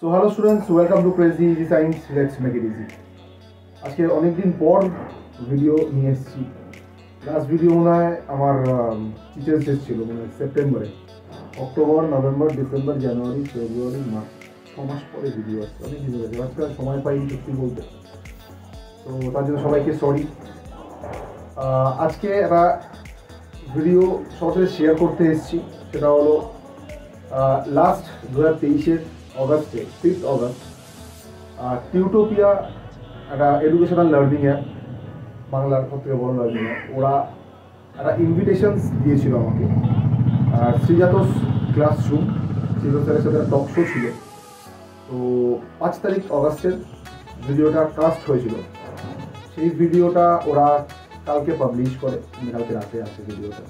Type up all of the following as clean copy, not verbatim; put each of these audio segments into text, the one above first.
So hello students, welcome to Crazy Easy Science. Let's make it easy. আজকে অনেক দিন পর ভিডিও নিয়ে এসেছি। লাস্ট ভিডিও মনে হয় আমার টিচার্স ডে ছিল, মানে সেপ্টেম্বরে। অক্টোবর, নভেম্বর, ডিসেম্বর, জানুয়ারি, ফেব্রুয়ারি, মার্চ, 6 মাস পরে ভিডিও আসছে। অনেক দিন হয়ে গেছে, আজকাল সময় পাইনি সত্যি বলতে। তো তার জন্য সবাইকে সরি। আজকে একটা ভিডিও সবার সাথে শেয়ার করতে এসেছি। সেটা হলো লাস্ট 2023-এর অগাস্টে, 5th অগাস্ট, টিউটোপিয়া একটা এডুকেশনাল লার্নিং অ্যাপ, বাংলার সবথেকে বড় লার্নিং অ্যাপ, ওরা একটা ইনভিটেশনস দিয়েছিল আমাকে। শ্রীজাতস ক্লাসরুম, শ্রীজাত স্যারের সাথে টক শো ছিল। তো 5 তারিখ অগাস্টের ভিডিওটা কাস্ট হয়েছিল। সেই ভিডিওটা ওরা কালকে পাবলিশ করে, মানে কালকে রাতে আসে ভিডিওটা।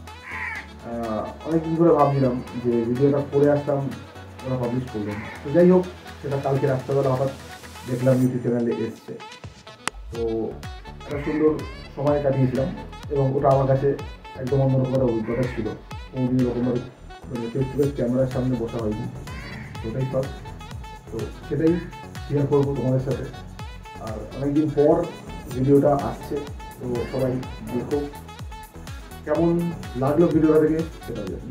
অনেকদিন ধরে ভাবছিলাম যে ভিডিওটা করে আসতাম, ওরা পাবলিশ করলেন। তো যাই হোক, সেটা কালকে রাত্রেবেলা হঠাৎ দেখলাম ইউটিউব চ্যানেলে এসছে। তো একটা সুন্দর সময় কাটিয়েছিলাম এবং ওটা আমার কাছে একদম অন্যরকম একটা অভিজ্ঞতা ছিল। কোনোদিন এরকমভাবে ফেস টু ফেস ক্যামেরার সামনে বসা হয়নি, ওটাই ফার্স্ট। তো সেটাই শেয়ার করবো তোমাদের সাথে। আর অনেকদিন পর ভিডিওটা আসছে, তো সবাই দেখো কেমন লাগলো ভিডিওটা থেকে, সেটা জানি।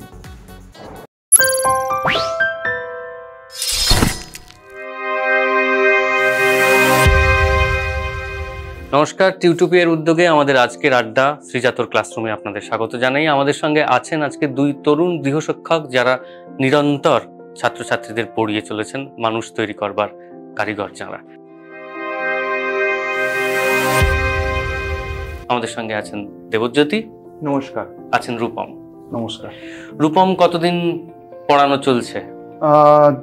নমস্কার, টিউটোপিয়ার উদ্যোগে আমাদের আজকের আড্ডা শ্রীজাতর ক্লাসরুমে আপনাদের স্বাগত জানাই। আমাদের সঙ্গে আছেন আজকে দুই তরুণ গৃহশিক্ষক, যারা নিরন্তর ছাত্রছাত্রীদের পড়িয়ে চলেছেন, মানুষ তৈরি করবার কারিগর যারা। আমাদের সঙ্গে আছেন দেবজ্যোতি। নমস্কার। আছেন রূপম। নমস্কার। রূপম, কতদিন পড়ানো চলছে?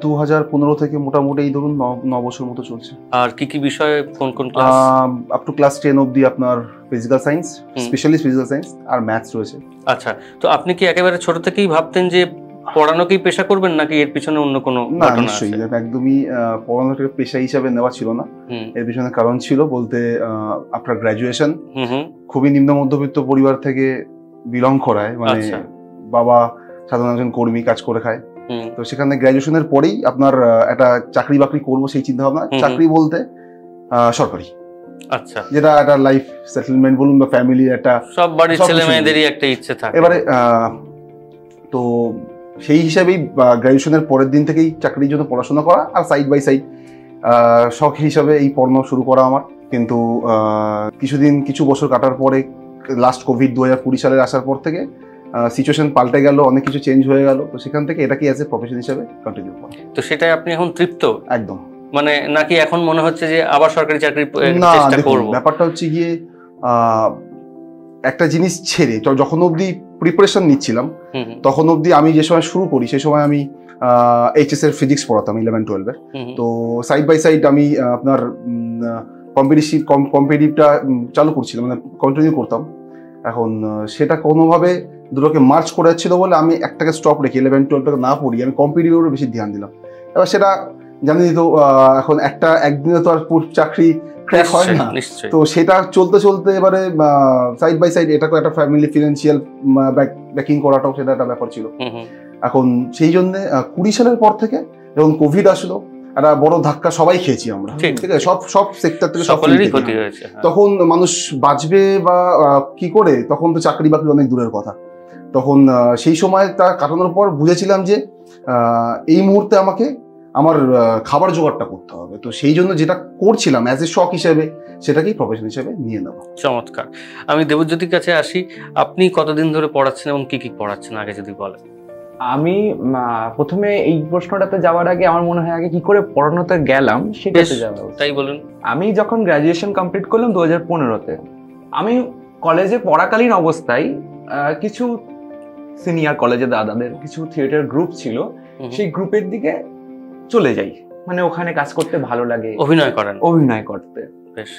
2015 থেকে মোটামুটি এই ধরুন 9 বছর মতো চলছে। আর কি কি বিষয়ে, কোন কোন ক্লাস? আপ টু ক্লাস 10 অবধি আপনার physical science, specially physical science আর ম্যাথস রয়েছে। আচ্ছা, তো আপনি কি একেবারে ছোট থেকেই ভাবতেন যে পড়ানোকেই পেশা করবেন, নাকি এর পিছনে অন্য কোনো না? নিশ্চয়ই, একদমই পড়ানোটাকে পেশা হিসাবে নেওয়া ছিল না। এর পিছনে কারণ ছিল বলতে, আফটার গ্রাজুয়েশন খুবই নিম্ন মধ্যবিত্ত পরিবার থেকে বিলং করায়, মানে বাবা সাধারণ একজন কর্মী, কাজ করে খায়। তো সেখানে গ্রাজুয়েশনের পরেই আপনার একটা চাকরি বাকরি করবো সেই চিন্তা ভাবনা। চাকরি বলতে সরকারি, আচ্ছা, যেটা একটা লাইফ সেটেলমেন্ট বলুন বা ফ্যামিলি, একটা সব বাড়ির ছেলে মেয়েদেরই একটা ইচ্ছে থাকে। এবারে তো সেই হিসাবেই গ্রাজুয়েশনের পরের দিন থেকেই চাকরির জন্য পড়াশোনা করা, আর সাইড বাই সাইড শখ হিসাবে এই পড়ানো শুরু করা আমার। কিন্তু কিছু বছর কাটার পরে, লাস্ট কোভিড 2020 সালের আসার পর থেকে সিচুয়েশন পাল্টে গেল, অনেক কিছু চেঞ্জ হয়ে গেল। তো সেখান থেকে এটাকে অ্যাজ এ প্রফেশন হিসেবে কন্টিনিউ করা। তো সেটাই আপনি এখন তৃপ্ত? একদম। মানে নাকি এখন মনে হচ্ছে যে আবার সরকারি চাকরির চেষ্টা করব? ব্যাপারটা হচ্ছে গিয়ে, একটা জিনিস ছেড়ে যখন অবধি প্রিপারেশন নিচ্ছিলাম, তখন অবধি আমি যে সময় শুরু করি, সেই সময় আমি এইচএস এর ফিজিক্স পড়াতাম 11-12-এর। তো সাইড বাই সাইড আমি আপনার কম্পিটিটিভটা চালু করছিলাম, মানে কন্টিনিউ করতাম। এখন সেটা কোনোভাবে দুটোকে মার্চ করে যাচ্ছিল বলে আমি একটাকে স্টপ রেখে 11-12টাকে না পড়ি, আমি কম্পিটিটিভের বেশি ধ্যান দিলাম। এবার সেটা জানি তো, এখন একদিনে তো আর চাকরি ক্র্যাক হয় না। তো সেটা চলতে চলতে এবারে সাইড বাই সাইড এটাকে একটা ফ্যামিলি ফিনান্সিয়াল ব্যাকিং করাটাও সেটা একটা ব্যাপার ছিল। এখন সেই জন্য 20 সালের পর থেকে যখন কোভিড আসলো, একটা বড় ধাক্কা সবাই খেয়েছি আমরা, ঠিক আছে? সব সেক্টর থেকে সকলেরই ক্ষতি হয়েছে। তখন মানুষ বাঁচবে বা কি করে, তখন তো চাকরি বাকরি অনেক দূরের কথা। তখন সেই সময় তা কাটানোর পর বুঝেছিলাম যে এই মুহূর্তে আমাকে আমার খাবার জোগাড়টা করতে হবে। তো সেই জন্য যেটা করছিলাম অ্যাজ এ শখ হিসেবে, সেটাকেই প্রফেশন হিসেবে নিয়ে নেব। চমৎকার। আমি দেবজ্যোতির কাছে আসি। আপনি কতদিন ধরে পড়াচ্ছেন এবং কি কি পড়াচ্ছেন আগে যদি বলেন? আমি প্রথমে এই প্রশ্নটাতে যাওয়ার আগে আমার মনে হয় আগে কি করে পড়ানোতে গেলাম সেটাতে যাওয়া। তাই বলুন। আমি যখন গ্রাজুয়েশন কমপ্লিট করলাম 2015-তে, আমি কলেজে পড়াকালীন অবস্থায় কিছু সিনিয়র কলেজে দাদাদের কিছু থিয়েটার গ্রুপ ছিল, সেই গ্রুপের দিকে চলে যাই। মানে ওখানে কাজ করতে ভালো লাগে, অভিনয় করতে বেশ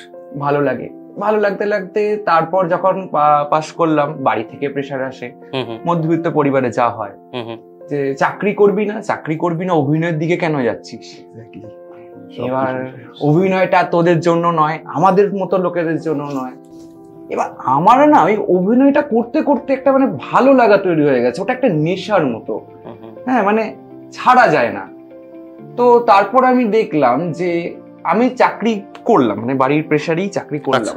ভালো লাগে। ভালো লাগতে লাগতে তারপর যখন পাশ করলাম, বাড়ি থেকে প্রেশার আসে, মধ্যবিত্ত পরিবারে যা হয়, যে চাকরি করবি না, অভিনয়ের দিকে কেন যাচ্ছিস? এবার অভিনয়টা তোদের জন্য নয়, আমাদের মতো লোকেদের জন্য নয়। এবার আমার না ওই অভিনয়টা করতে করতে একটা মানে ভালো লাগা তৈরি হয়ে গেছে, ওটা একটা নেশার মতো। হ্যাঁ, মানে ছাড়া যায় না। তো তারপর আমি দেখলাম যে আমি চাকরি করলাম, মানে বাড়ির প্রেসারেই চাকরি করলাম।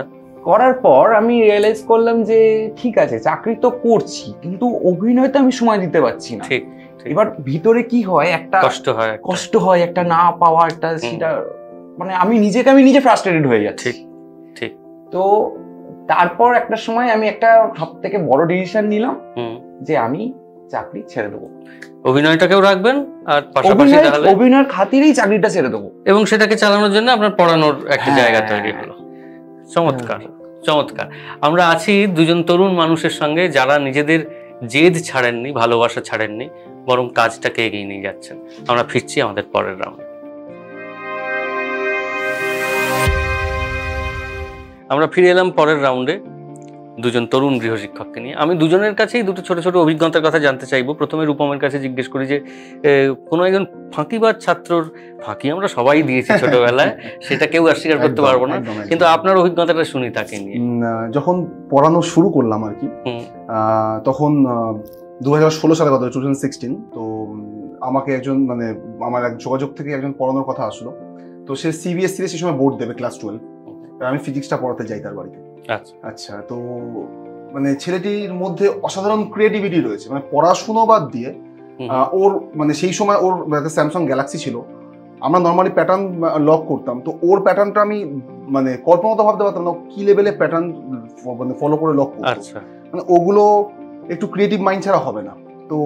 করার পর আমি রিয়েলাইজ করলাম যে ঠিক আছে চাকরি তো করছি, কিন্তু অভিনয়তে আমি সময় দিতে পারছি না। ঠিক। এবার ভিতরে কি হয়, একটা কষ্ট হয়, একটা না পাওয়া, একটা সেটা মানে আমি নিজে ফ্রাস্ট্রেটেড হয়ে যাচ্ছি। ঠিক। তো তারপর একটা সময় আমি একটা সব থেকে বড় ডিসিশন নিলাম যে আমি চাকরি ছেড়ে দেবো, অভিনয়টাকেও রাখবেন আর পাশাপাশি তাহলে অভিনয়ের খাতিরেই চাকরিটা ছেড়ে দেবো, এবং সেটাকে চালানোর জন্য আপনার পড়ানোর একটা জায়গা তৈরি হলো। চমৎকার। আমরা আছি দুজন তরুণ মানুষের সঙ্গে যারা নিজেদের জেদ ছাড়েননি, ভালোবাসা ছাড়েননি, বরং কাজটাকে এগিয়ে নিয়ে যাচ্ছেন। আমরা ফিরছি আমাদের পরের রাউন্ডে। আমরা ফিরে এলাম পরের রাউন্ডে দুজন তরুণ গৃহশিক্ষককে নিয়ে। আমি দুজনের কাছেই দুটো ছোট ছোট অভিজ্ঞতার কথা জানতে চাইবো। প্রথমে রূপমের কাছে জিজ্ঞেস করি যে কোনো একজন ফাঁকিবাজ ছাত্রর, ফাঁকি আমরা সবাই দিয়েছি ছোটবেলায়, সেটা কেউ অস্বীকার করতে পারবো না, কিন্তু আপনার অভিজ্ঞতাটা শুনি তাকে নিয়ে। যখন পড়ানো শুরু করলাম আর কি, তখন 2016 সালের কথা, 2016। তো আমাকে একজন মানে আমার এক যোগাযোগ থেকে একজন পড়ানোর কথা আসলো। তো সে CBSE সেই সময় বোর্ড দেবে, ক্লাস 12। আমি ফিজিক্সটা পড়াতে যাই তার বাড়িতে। আচ্ছা, তো মানে ছেলেটির মধ্যে অসাধারণ ক্রিয়েটিভিটি রয়েছে, মানে পড়াশুনো বাদ দিয়ে ওর মানে সেই সময় ওর স্যামসাং গ্যালাক্সি ছিল, আমরা নর্মালি প্যাটার্ন লক করতাম, তো ওর প্যাটার্নটা আমি মানে কল্পনা ভাবতে পারতাম না কি লেভেলে প্যাটার্ন মানে ফলো করে লক করতো। মানে ওগুলো একটু ক্রিয়েটিভ মাইন্ড ছাড়া হবে না। তো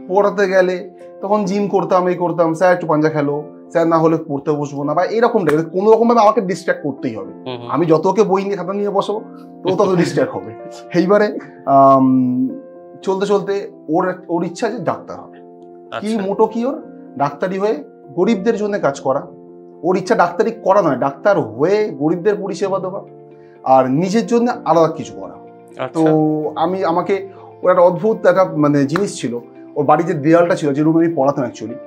পড়াতে গেলে তখন জিম করতাম, এই করতাম, স্যার একটু পাঞ্জা খেলো, স্যার না হলে পড়তে বসবো না, বা এরকম টাইপের কোনো রকম ভাবে আমাকে ডিস্ট্র্যাক্ট করতেই হবে। আমি যত ওকে বই নিয়ে খাতা নিয়ে বসবো তো তত ডিস্ট্র্যাক্ট হবে। এইবারে চলতে চলতে ওর ইচ্ছা যে ডাক্তার হবে। কি মোটো কি ওর, ডাক্তারি হয়ে গরিবদের জন্য কাজ করা। ওর ইচ্ছা ডাক্তারি করা নয়, ডাক্তার হয়ে গরিবদের পরিষেবা দেওয়া আর নিজের জন্য আলাদা কিছু করা। তো আমাকে ওর একটা অদ্ভুত একটা মানে জিনিস ছিল, ওর বাড়ির যে দেয়ালটা ছিল, যে রুমে আমি পড়াতাম অ্যাকচুয়ালি,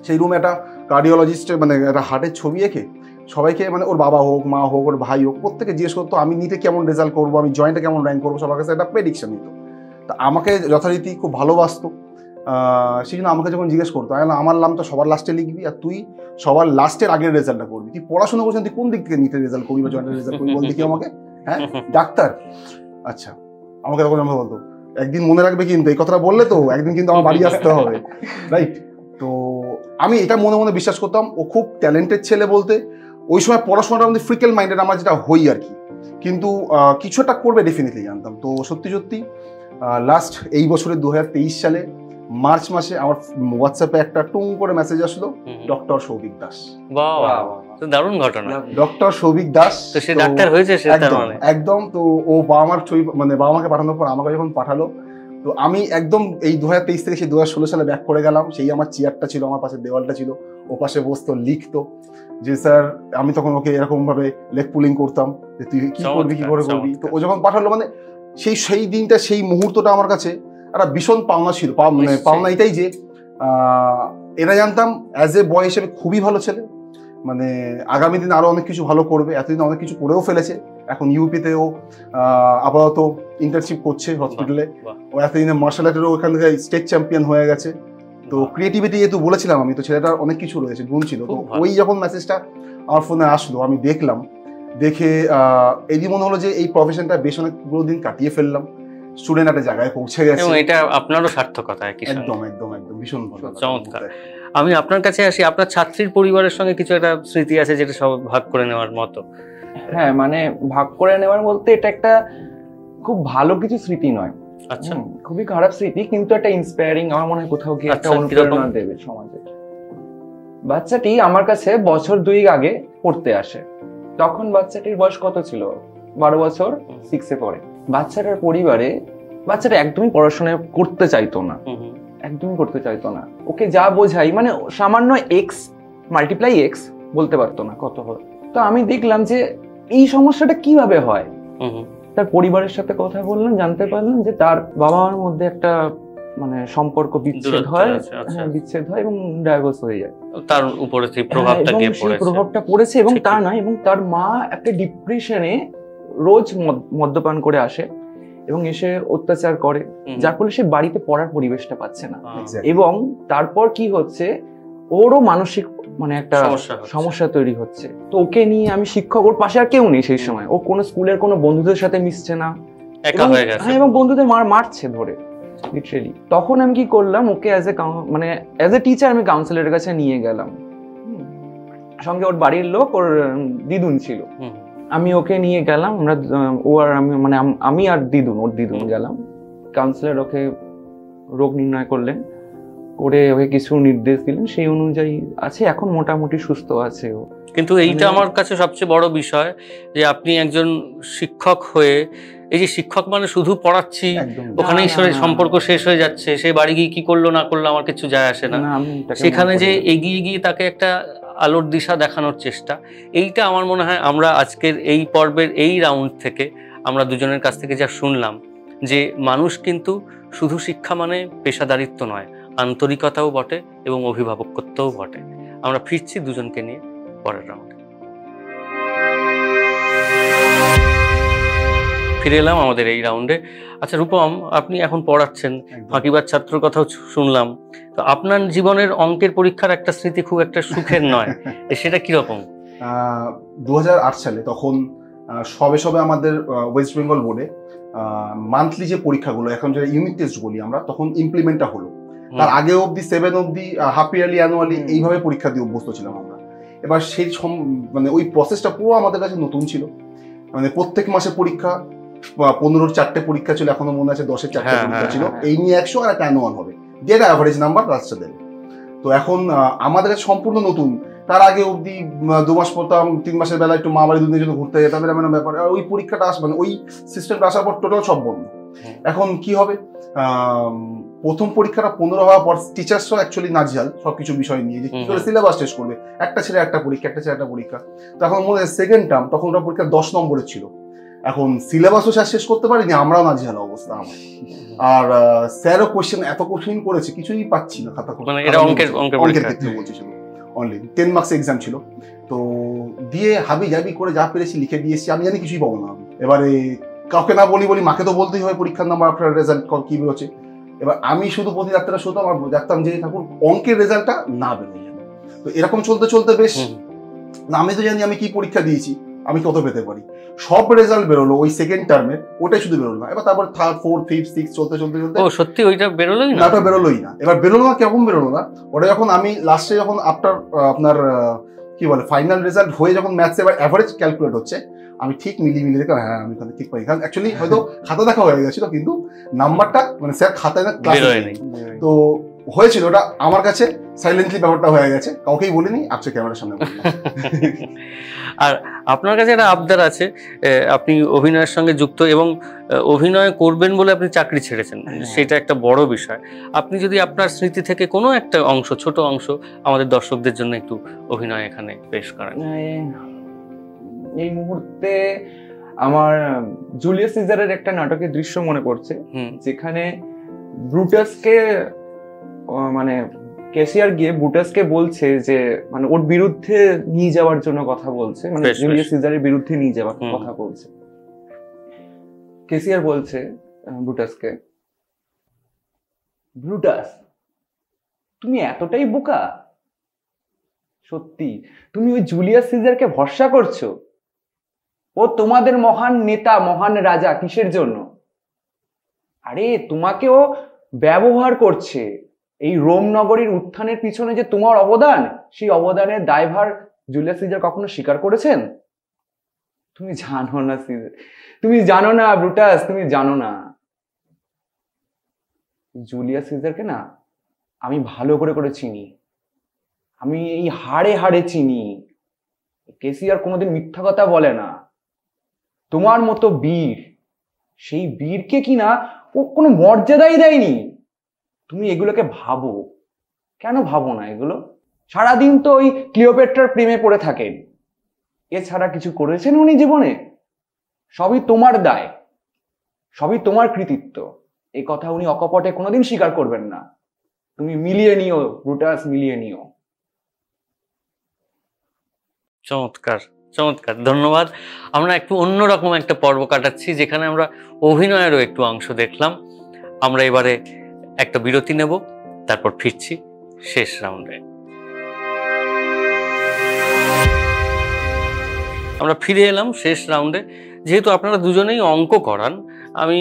সেই রুমে একটা কার্ডিওলজিস্টের মানে একটা হার্টের ছবি এঁকে সবাইকে, মানে ওর বাবা হোক, মা হোক, ওর ভাই হোক, প্রত্যেকে জিজ্ঞেস করতো আমি নিতে কেমন রেজাল্ট করবো, আমি জয়েন্টে কেমন র্যাঙ্ক করবো, সবার কাছে একটা প্রেডিকশন নিত। তা আমাকে যথারীতি খুব ভালোবাসতো, সেই জন্য আমাকে যখন জিজ্ঞেস করতো, আমার নাম তো সবার লাস্টে লিখবি আর তুই সবার লাস্টের আগের রেজাল্টটা করবি, তুই পড়াশোনা করছেন, তুই কোন দিক থেকে নিতে রেজাল্ট করবি বা জয়েন্টের রেজাল্ট করবি, বলবি কি আমাকে? হ্যাঁ, ডাক্তার। আচ্ছা, আমাকে তখন আমাকে বলতো একদিন মনে রাখবে কিন্তু এই কথাটা বললে তো একদিন কিন্তু আমার বাড়ি আসতে হবে, রাইট? তো আমি এটা মনে মনে বিশ্বাস করতাম ও খুব ট্যালেন্টেড ছেলে বলতে। ওই সময় পড়াশোনাটা আমাদের ফ্রিকেল মাইন্ডেড আমার যেটা হই আর কি, কিন্তু কিছু একটা করবে ডেফিনেটলি জানতাম। তো সত্যি লাস্ট এই বছরের 2023 সালে মার্চ মাসে আমার হোয়াটসঅ্যাপে একটা টুং করে মেসেজ আসলো, ডক্টর সৌভিক দাস। দারুণ ঘটনা। ডক্টর সৌভিক দাস, তো সে ডাক্তার হয়েছে সে তার মানে একদম। তো ও বাবা মার ছবি মানে বাবা মাকে পাঠানোর পর আমাকে যখন পাঠালো, তো আমি একদম এই 2023 থেকে সেই 2016 সালে ব্যাক করে গেলাম। সেই আমার চেয়ারটা ছিল, আমার পাশে দেওয়ালটা ছিল, ও পাশে বসতো, লিখতো যে স্যার, আমি তখন ওকে এরকম ভাবে লেগ পুলিং করতাম যে তুই কি করবি, কি করে করবি। তো ও যখন পাঠালো, মানে সেই দিনটা, সেই মুহূর্তটা আমার কাছে একটা ভীষণ পাওনা ছিল। মানে পাওনা এটাই যে এটা জানতাম অ্যাজ এ বয় হিসেবে খুবই ভালো ছেলে, মানে আগামী দিন আরো অনেক কিছু ভালো করবে। এতদিন অনেক কিছু করেও ফেলেছে, এখন ইউপিতেও আপাতত ইন্টার্নশিপ করছে হসপিটালে। ও এতদিনে মার্শাল আর্টেরও ওখান থেকে স্টেট চ্যাম্পিয়ন হয়ে গেছে। তো ক্রিয়েটিভিটি যেহেতু বলেছিলাম আমি, তো ছেলেটার অনেক কিছু রয়েছে, গুণ ছিল। তো ওই যখন মেসেজটা আমার ফোনে আসলো, আমি দেখলাম, দেখে এই মনে হলো যে এই প্রফেশনটা বেশ অনেকগুলো দিন কাটিয়ে ফেললাম, স্টুডেন্ট একটা জায়গায় পৌঁছে গেছে, এবং এটা আপনারও সার্থকতা। একদম একদম একদম ভীষণ ভালো, চমৎকার। আমি আপনার কাছে আসি, আপনার ছাত্রীর পরিবারের সঙ্গে কিছু একটা স্মৃতি আছে যেটা সব ভাগ করে নেওয়ার মতো। হ্যাঁ, মানে ভাগ করে নেওয়ার বলতে এটা একটা খুব ভালো কিছু স্মৃতি নয়, আচ্ছা, খুবই খারাপ স্মৃতি, কিন্তু একটা ইন্সপায়ারিং, আমার মনে হয় কোথাও গিয়ে একটা অনুপ্রেরণা দেবে সমাজে। বাচ্চাটি আমার কাছে বছর 2 আগে পড়তে আসে। তখন বাচ্চাটির বয়স কত ছিল? 12 বছর, 6-এ পড়ে। বাচ্চাটার পরিবারে বাচ্চাটা একদমই পড়াশোনা করতে চাইতো না, একদমই করতে চাইতো না। ওকে যা বোঝাই, মানে সামান্য এক্স মাল্টিপ্লাই এক্স বলতে পারতো না কত হয়। তো আমি দেখলাম যে এই সমস্যাটা কিভাবে হয়। তার পরিবারের সাথে কথা বললাম, জানতে পারলাম যে তার বাবা মার মধ্যে একটা মানে সম্পর্ক বিচ্ছেদ হয়, বিচ্ছেদ হয় এবং ডাইভোর্স হয়ে যায়। তার উপরে সেই প্রভাবটা গিয়ে পড়েছে, প্রভাবটা পড়েছে। এবং তা নয়, এবং তার মা একটা ডিপ্রেশনে রোজ মদ্যপান করে আসে এবং এসে অত্যাচার করে, যার ফলে সে বাড়িতে পড়ার পরিবেশটা পাচ্ছে না। এবং তারপর কি হচ্ছে, ওরও মানসিক মানে একটা সমস্যা হচ্ছে। সমস্যা তৈরি হচ্ছে। তো ওকে নিয়ে আমি শিক্ষক, ওর পাশে আর কেউ নেই সেই সময়, ও কোনো স্কুলের কোনো বন্ধুদের সাথে মিশছে না, একা হয়ে গেছে। হ্যাঁ, এবং বন্ধুদের মারছে ধরে লিটারেলি। তখন আমি কি করলাম, ওকে অ্যাজ এ টিচার আমি কাউন্সিলরের কাছে নিয়ে গেলাম। সঙ্গে ওর বাড়ির লোক, ওর দিদুন ছিল। আমি ওকে নিয়ে গেলাম, আমরা ও আর আমি, মানে আমি আর দিদুন, ওর দিদুন গেলাম। কাউন্সিলর ওকে রোগ নির্ণয় করলেন, করে ওকে কিছু নির্দেশ দিলেন, সেই অনুযায়ী আছে, এখন মোটামুটি সুস্থ আছে ও। কিন্তু এইটা আমার কাছে সবচেয়ে বড় বিষয় যে আপনি একজন শিক্ষক হয়ে, এই যে শিক্ষক মানে শুধু পড়াচ্ছি ওখানেই সম্পর্ক শেষ হয়ে যাচ্ছে, সে বাড়ি গিয়ে কি করলো না করলো আমার কিছু যায় আসে না, সেখানে যে এগিয়ে গিয়ে তাকে একটা আলোর দিশা দেখানোর চেষ্টা, এইটা আমার মনে হয় আমরা আজকের এই পর্বের এই রাউন্ড থেকে আমরা দুজনের কাছ থেকে যা শুনলাম, যে মানুষ কিন্তু শুধু শিক্ষা মানে পেশাদারিত্ব নয়, আন্তরিকতাও বটে এবং অভিভাবকত্বও বটে। আমরা ফিরছি দুজনকে নিয়ে পরের রাউন্ডে। ফিরে এলাম আমাদের এই রাউন্ডে। আচ্ছা রূপম, আপনি এখন পড়াচ্ছেন, ফাঁকিবাজ ছাত্রর কথাও শুনলাম, তো আপনার জীবনের অঙ্কের পরীক্ষার একটা স্মৃতি খুব একটা সুখের নয়, সেটা কিরকম? 2008 সালে, তখন সবে সবে আমাদের ওয়েস্ট বেঙ্গল বোর্ডে মান্থলি যে পরীক্ষাগুলো, এখন যেটা ইউনিট টেস্ট বলি আমরা, তখন ইমপ্লিমেন্টটা হলো। তার আগে অবধি 7 অবধি হাফ ইয়ারলি, অ্যানুয়ালি এইভাবে পরীক্ষা দিয়ে অভ্যস্ত ছিলাম আমরা। এবার সেই মানে ওই প্রসেসটা পুরো আমাদের কাছে নতুন ছিল। মানে প্রত্যেক মাসে পরীক্ষা, 15-র 4টে পরীক্ষা ছিল, এখনো মনে আছে 10-এর 4টে পরীক্ষা ছিল, এই নিয়ে 100 আর একটা অ্যানুয়াল হবে, যেটা অ্যাভারেজ নাম্বার রাস্তা দেবে। তো এখন আমাদের কাছে সম্পূর্ণ নতুন। তার আগে অবধি 2 মাস পড়তাম, 3 মাসের বেলা একটু মা বাড়ি দুদিনের জন্য ঘুরতে যেতাম, এরকম ব্যাপার। আর ওই পরীক্ষাটা মানে ওই সিস্টেমটা আসার পর টোটাল সব বন্ধ। এখন কি হবে, প্রথম পরীক্ষাটা 15 হওয়ার পর টিচার্সরাও অ্যাকচুয়ালি নাজেহাল সবকিছু বিষয় নিয়ে, যে কি করে সিলেবাস শেষ করবে, একটা ছেলে একটা পরীক্ষা, একটা ছেলে একটা পরীক্ষা। তো এখন মনে হয় সেকেন্ড টার্ম, তখন ওটা পরীক্ষা 10 নম্বরের ছিল। এখন সিলেবাসও শেষ করতে পারিনি, আমরাও নাজেহাল অবস্থা আমার। আর স্যারও কোশ্চেন এত কঠিন করেছে, কিছুই পাচ্ছি না খাতা, মানে এটা অঙ্কের ক্ষেত্রে বলছি, ছিল অনলি 10 মার্কস এক্সাম ছিল। তো দিয়ে হাবি জাবি করে যা পেরেছি লিখে দিয়েছি, আমি জানি কিছুই পাবো না। এবারে কাউকে না বলি মাকে তো বলতেই হয় পরীক্ষার নাম্বার, আপনার রেজাল্ট কি বেরোচ্ছে। এবার আমি শুধু প্রতি রাত্রে শুধু আমার দেখতাম যে ঠাকুর অঙ্কের রেজাল্টটা না বেরোয়। তো এরকম চলতে চলতে বেশ, আমি তো জানি আমি কি পরীক্ষা দিয়েছি, আমি কত পেতে পারি। সব রেজাল্ট বেরোলো ওই সেকেন্ড টার্মে, ওটাই শুধু বেরোলো না। এবার তারপর 3rd 4th 5th 6th চলতে সত্যি ওইটা বেরোলোই না, ওটা বেরোলোই না। এবার বেরোলো না, কেমন বেরোলো না, ওটা যখন আমি লাস্টে যখন আফটার আপনার কি বলে ফাইনাল রেজাল্ট হয়ে যখন ম্যাথস এবার অ্যাভারেজ ক্যালকুলেট হচ্ছে, আমি ঠিক মিলিয়ে দেখলাম হ্যাঁ আমি ঠিক পাই। কারণ অ্যাকচুয়ালি হয়তো খাতা দেখা হয়ে গেছিল, কিন্তু নাম্বারটা মানে স্যার খাতায় না ক্লাসে নেই। তো হয়েছিল ওটা আমার কাছে সাইলেন্টলি ব্যাপারটা হয়ে গেছে, কাউকেই বলিনি, আজকে ক্যামেরার সামনে বললাম। আর আপনার কাছে একটা আবদার আছে, আপনি অভিনয়ের সঙ্গে যুক্ত এবং অভিনয় করবেন বলে আপনি চাকরি ছেড়েছেন, সেটা একটা বড় বিষয়। আপনি যদি আপনার স্মৃতি থেকে কোনো একটা অংশ, ছোট অংশ আমাদের দর্শকদের জন্য একটু অভিনয় এখানে পেশ করেন। এই মুহূর্তে আমার জুলিয়াস সিজারের একটা নাটকের দৃশ্য মনে পড়ছে, যেখানে ব্রুটাসকে মানে ক্যাসিয়ার গিয়ে ব্রুটাসকে বলছে যে মানে ওর বিরুদ্ধে নিয়ে যাওয়ার জন্য কথা বলছে, মানে জুলিয়াস সিজারের বিরুদ্ধে নিয়ে যাওয়ার কথা বলছে। ক্যাসিয়ার বলছে ব্রুটাসকে, ব্রুটাস তুমি এতটাই বোকা? সত্যি তুমি ওই জুলিয়াস সিজারকে ভরসা করছো? ও তোমাদের মহান নেতা, মহান রাজা, কিসের জন্য? আরে তোমাকে ও ব্যবহার করছে। এই রোম নগরীর উত্থানের পিছনে যে তোমার অবদান, সেই অবদানের দায়ভার জুলিয়াস সিজার কখনো স্বীকার করেছেন? তুমি জানো না সিজার, তুমি জানো না ব্রুটাস, তুমি জানো না। জুলিয়াস সিজারকে না আমি ভালো করে চিনি, আমি এই হাড়ে হাড়ে চিনি। ক্যাসিয়ার কোনোদিন মিথ্যা কথা বলে না। তোমার মতো বীর, সেই বীরকে কিনা ও কোনো মর্যাদাই দেয়নি। তুমি এগুলোকে ভাবো, কেন ভাবো না এগুলো? সারাদিন তো ওই ক্লিওপেট্রার প্রেমে পড়ে থাকেন, এছাড়া কিছু করেছেন উনি জীবনে? সবই তোমার দায়, সবই তোমার কৃতিত্ব। এই কথা উনি অকপটে কোনোদিন স্বীকার করবেন না। তুমি মিলিয়ে নিও ব্রুটাস, মিলিয়ে নিও। চমৎকার চমৎকার, ধন্যবাদ। আমরা একটু অন্যরকম একটা পর্ব কাটাচ্ছি, যেখানে আমরা অভিনয়েরও একটু অংশ দেখলাম। আমরা এবারে একটা বিরতি নেব, তারপর ফিরছি শেষ রাউন্ডে। আমরা ফিরে এলাম শেষ রাউন্ডে। যেহেতু আপনারা দুজনেই অঙ্ক করান, আমি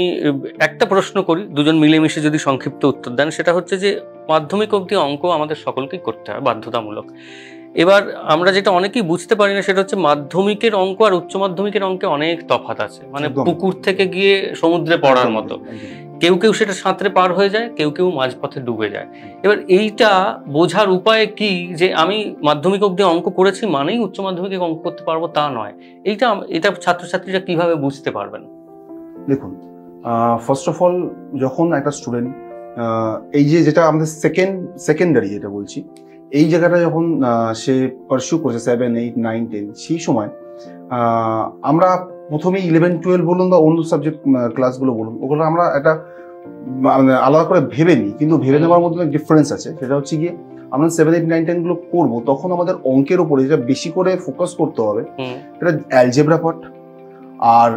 একটা প্রশ্ন করি, দুজন মিলেমিশে যদি সংক্ষিপ্ত উত্তর দেন। সেটা হচ্ছে যে মাধ্যমিক অবধি অঙ্ক আমাদের সকলকেই করতে হয়, বাধ্যতামূলক। এবার আমরা যেটা অনেকেই বুঝতে পারি না সেটা হচ্ছে মাধ্যমিকের অঙ্ক আর উচ্চ মাধ্যমিকের অঙ্কে অনেক তফাৎ আছে, মানে একদম। পুকুর থেকে গিয়ে সমুদ্রে পড়ার মতো। কেউ কেউ সেটা সাঁতরে পার হয়ে যায়, কেউ কেউ মাঝপথে ডুবে যায়। এবার এইটা বোঝার উপায় কি যে আমি মাধ্যমিক অবধি অঙ্ক করেছি মানেই উচ্চ মাধ্যমিকে অঙ্ক করতে পারবো তা নয়। এটা ছাত্রছাত্রীরা কিভাবে বুঝতে পারবেন? দেখুন, ফার্স্ট অফ অল যখন একটা স্টুডেন্ট এই যেটা আমাদের সেকেন্ডারি যেটা বলছি, এই জায়গাটা যখন সে পারসিউ করেছে 7, 8, 9, 10, সেই সময় আমরা প্রথমে 11, 12 বলুন বা অন্য সাবজেক্ট ক্লাসগুলো বলুন, ওগুলো আমরা একটা মানে আলাদা করে ভেবে নিই, কিন্তু ভেবে নেওয়ার মধ্যে একটা ডিফারেন্স আছে। সেটা হচ্ছে গিয়ে আমরা 7, 8, 9, 10 গুলো করবো, তখন আমাদের অঙ্কের উপরে যেটা বেশি করে ফোকাস করতে হবে এটা অ্যালজেব্রা পার্ট। আর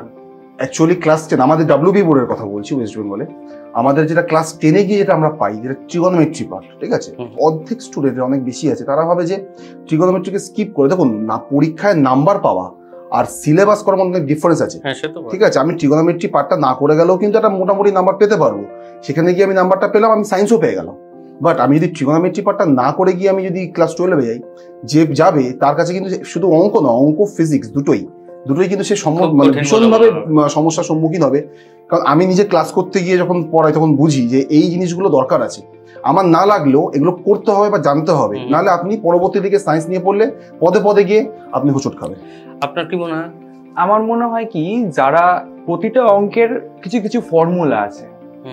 অ্যাকচুয়ালি ক্লাস 10 আমাদের WB বোর্ডের কথা বলছি, ওয়েস্ট বেঙ্গলে আমাদের যেটা ক্লাস 10-এ গিয়ে যেটা আমরা পাই, যেটা ট্রিগোনোমেট্রি পার্ট, ঠিক আছে, অর্ধেক স্টুডেন্টের অনেক বেশি আছে, তারা ভাবে যে ট্রিগোনোমেট্রিকে স্কিপ করে। দেখুন না, পরীক্ষায় নাম্বার পাওয়া আর সিলেবাস করার মধ্যে ডিফারেন্স আছে, ঠিক আছে। আমি ট্রিগোনোমেট্রি পার্টটা না করে গেলেও কিন্তু একটা মোটামুটি নাম্বার পেতে পারবো, সেখানে গিয়ে আমি নাম্বারটা পেলাম, আমি সায়েন্সও পেয়ে গেলাম। বাট আমি যদি ট্রিগোনোমেট্রি পার্টটা না করে গিয়ে আমি যদি ক্লাস 12-এ যাই, যে যাবে তার কাছে কিন্তু শুধু অঙ্ক না, অঙ্ক ফিজিক্স দুটোই কিন্তু সে মানে ভীষণভাবে সমস্যার সম্মুখীন হবে। কারণ আমি নিজে ক্লাস করতে গিয়ে যখন পড়াই তখন বুঝি যে এই জিনিসগুলো দরকার আছে, আমার না লাগলেও এগুলো করতে হবে বা জানতে হবে, নাহলে আপনি পরবর্তী দিকে সায়েন্স নিয়ে পড়লে পদে পদে গিয়ে আপনি হোঁচট খাবেন। আপনার কি মনে হয়? আমার মনে হয় কি, যারা প্রতিটা অঙ্কের কিছু কিছু ফর্মুলা আছে,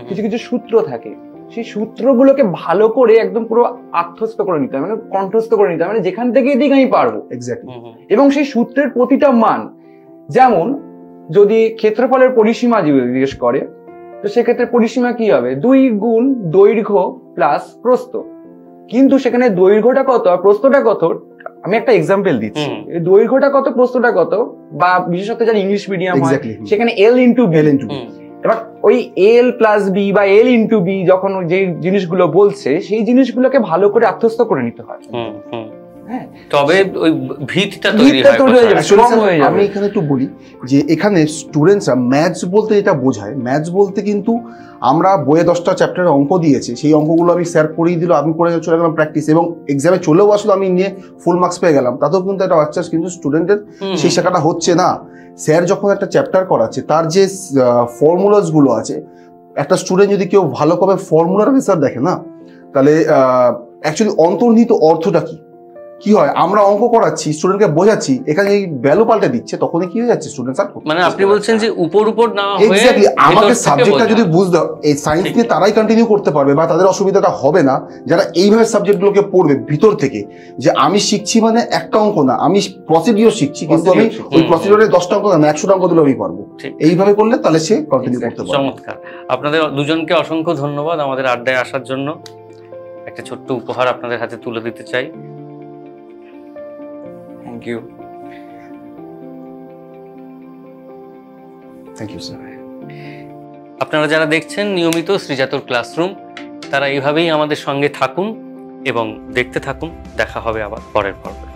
কিছু কিছু সূত্র থাকে, সেই সূত্রগুলোকে ভালো করে একদম পুরো আত্মস্থ করে নিতে হবে, মানে কণ্ঠস্থ করে নিতে হবে, মানে যেখান থেকে দিক আমি পারবো এক্স্যাক্টলি। এবং সেই সূত্রের প্রতিটা মান, যেমন যদি ক্ষেত্রফলের পরিসীমা জিজ্ঞেস করে, তো সেক্ষেত্রে পরিসীমা কি হবে? 2 গুণ দৈর্ঘ্য প্লাস প্রস্থ। কিন্তু সেখানে দৈর্ঘ্যটা কত আর প্রস্থটা কত, আমি একটা এক্সাম্পল দিচ্ছি, দৈর্ঘ্যটা কত প্রস্থটা কত, বা বিশেষত যারা ইংলিশ মিডিয়াম হয় সেখানে L ইন্টু বি। এবার ওই L প্লাস বি বা L ইন্টু বি যখন যে জিনিসগুলো বলছে, সেই জিনিসগুলোকে ভালো করে আত্মস্থ করে নিতে হয়। হ্যাঁ, তবে ওই ভিতটা তৈরি হয়। আমি এখানে একটু বলি যে এখানে স্টুডেন্টসরা ম্যাথস বলতে যেটা বোঝায়, ম্যাথস বলতে কিন্তু আমরা বইয়ে 10টা চ্যাপ্টারের অঙ্ক দিয়েছে, সেই অঙ্কগুলো আমি স্যার করিয়ে দিল, আমি করে চলে গেলাম প্র্যাকটিস, এবং এক্সামে চলেও আসলো, আমি নিয়ে ফুল মার্কস পেয়ে গেলাম, তাতেও কিন্তু একটা বাচ্চা কিন্তু স্টুডেন্টের সেই শেখাটা হচ্ছে না। স্যার যখন একটা চ্যাপ্টার করাচ্ছে, তার যে ফর্মুলাস গুলো আছে, একটা স্টুডেন্ট যদি কেউ ভালো করে ফর্মুলার আনসার দেখে না, তাহলে অ্যাকচুয়ালি অন্তর্নিহিত অর্থটা কি হয়, আমরা অঙ্ক করাচ্ছি, স্টুডেন্টকে বোঝাচ্ছি, এখানে এই ভ্যালু পাল্টে দিচ্ছে, তখনই কি হয়ে যাচ্ছে স্টুডেন্ট স্যার। মানে আপনি বলছেন যে উপর না হয়ে এক্স্যাক্টলি, আমাকে সাবজেক্টটা যদি বুঝতে, এই সায়েন্স নিয়ে তারাই কন্টিনিউ করতে পারবে বা তাদের অসুবিধাটা হবে না যারা এইভাবে সাবজেক্টগুলোকে পড়বে ভিতর থেকে, যে আমি শিখছি মানে একটা অঙ্ক না, আমি প্রসিডিওর শিখছি, কিন্তু আমি ওই প্রসিডিওরে 10টা অঙ্ক না 100টা অঙ্ক দিলে আমি পারবো। এইভাবে করলে তাহলে সে কন্টিনিউ করতে পারবে। চমৎকার। আপনাদের দুজনকে অসংখ্য ধন্যবাদ আমাদের আড্ডায় আসার জন্য। একটা ছোট্ট উপহার আপনাদের হাতে তুলে দিতে চাই। Thank you. Thank you sir. আপনারা যারা দেখছেন নিয়মিত শ্রীজাতর ক্লাসরুম, তারা এইভাবেই আমাদের সঙ্গে থাকুন এবং দেখতে থাকুন। দেখা হবে আবার পরের পর্বে।